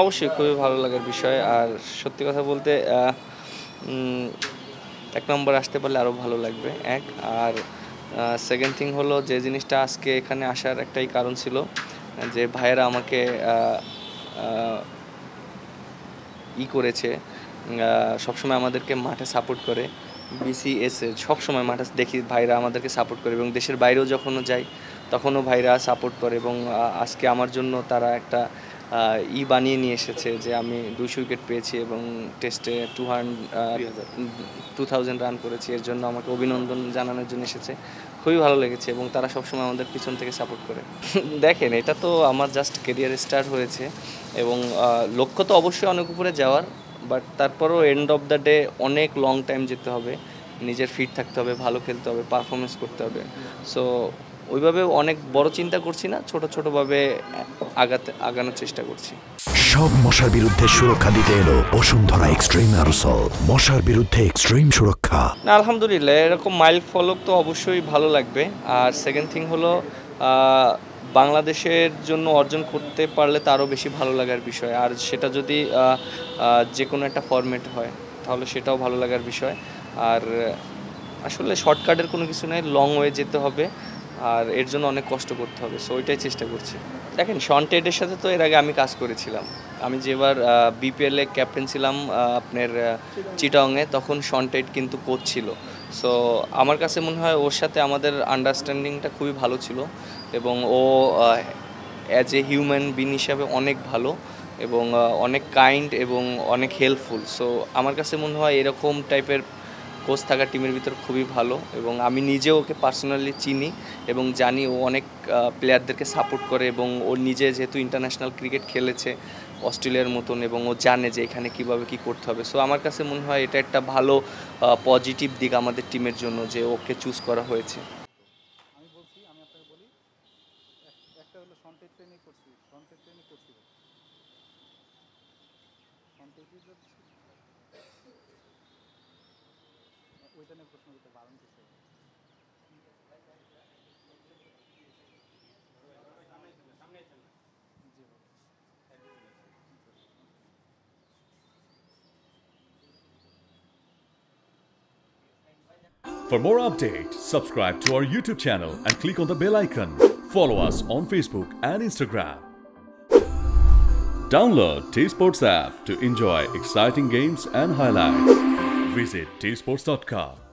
অবশ্যই খুবই ভালো লাগার বিষয়। আর সত্যি কথা বলতে উম ১ নম্বর আসতে পারলে আরও ভালো লাগবে এক। আর সেকেন্ড থিং হলো যে জিনিসটা আজকে এখানে আসার একটাই কারণ ছিল যে ভাইয়েরা আমাকে আ করেছে, সবসময় আমাদেরকে মাঠে সাপোর্ট করে। বিসিএসে সবসময় মাঠে দেখি ভাইরা আমাদেরকে সাপোর্ট করে এবং দেশের বাইরেও যখনও যাই তখনও ভাইরা সাপোর্ট করে এবং আজকে আমার জন্য তারা একটা বানিয়ে নিয়ে এসেছে যে আমি ২০০ উইকেট পেয়েছি এবং টেস্টে 2000 রান করেছি। এর জন্য আমাকে অভিনন্দন জানানোর জন্য এসেছে। খুবই ভালো লেগেছে এবং তারা সবসময় আমাদের পিছন থেকে সাপোর্ট করে। দেখেন, এটা তো আমার জাস্ট কেরিয়ার স্টার্ট হয়েছে এবং লক্ষ্য তো অবশ্যই অনেক উপরে যাওয়ার, বাট তারপরও এন্ড অফ দ্য ডে অনেক লং টাইম যেতে হবে, নিজের ফিট থাকতে হবে, ভালো খেলতে হবে, পারফরমেন্স করতে হবে। সো ওইভাবে অনেক বড় চিন্তা করছি না, ছোটোভাবে আগানোর চেষ্টা করছি। সব মশার বিরুদ্ধে সুরক্ষা দিতে এলো বসুন্ধরা এক্সট্রিম অ্যারোসল, মশার বিরুদ্ধে এক্সট্রিম সুরক্ষা। না, আলহামদুলিল্লাহ, এরকম মাইল ফলক তো অবশ্যই ভালো লাগবে। আর সেকেন্ড থিং হলো বাংলাদেশের জন্য অর্জন করতে পারলে তারও বেশি ভালো লাগার বিষয়। আর সেটা যদি যে কোনো একটা ফরম্যাট হয় তাহলে সেটাও ভালো লাগার বিষয়। আর আসলে শর্টকাটের কোনো কিছু নেই, লং ওয়ে যেতে হবে আর এর জন্য অনেক কষ্ট করতে হবে। সো ওইটাই চেষ্টা করছি। দেখেন, শন টেডের সাথে তো এর আগে আমি কাজ করেছিলাম। আমি যেবার বিপিএলে ক্যাপ্টেন ছিলাম আপনার চিটাগংয়ে, তখন শন টেড কিন্তু কোচ ছিল। সো আমার কাছে মনে হয় ওর সাথে আমাদের আন্ডারস্ট্যান্ডিংটা খুবই ভালো ছিল এবং ও অ্যাজ এ হিউম্যান বিং হিসাবে অনেক ভালো এবং অনেক কাইন্ড এবং অনেক হেল্পফুল। সো আমার কাছে মনে হয় এরকম টাইপের কোচ থাকা টিমের ভিতর খুবই ভালো এবং আমি নিজেও ওকে পার্সোনালি চিনি এবং জানি ও অনেক প্লেয়ারদেরকে সাপোর্ট করে এবং ও নিজে যেহেতু ইন্টারন্যাশনাল ক্রিকেট খেলেছে অস্ট্রেলিয়ার মতন এবং ও জানে যে এখানে কীভাবে কী করতে হবে। সো আমার কাছে মনে হয় এটা একটা ভালো পজিটিভ দিক আমাদের টিমের জন্য যে ওকে চুজ করা হয়েছে। আমি বলছি, আমি আপনাকে বলি, একটা হলো সন্টেজ ট্রেনিং করছি, সন্টেজ ট্রেনিং করছি, সন্টেজ ওইটা নিয়ে প্রশ্ন করতে বারণ করছে। For more updates, subscribe to our YouTube channel and click on the bell icon. Follow us on Facebook and Instagram. Download T-Sports app to enjoy exciting games and highlights. Visit tsports.com.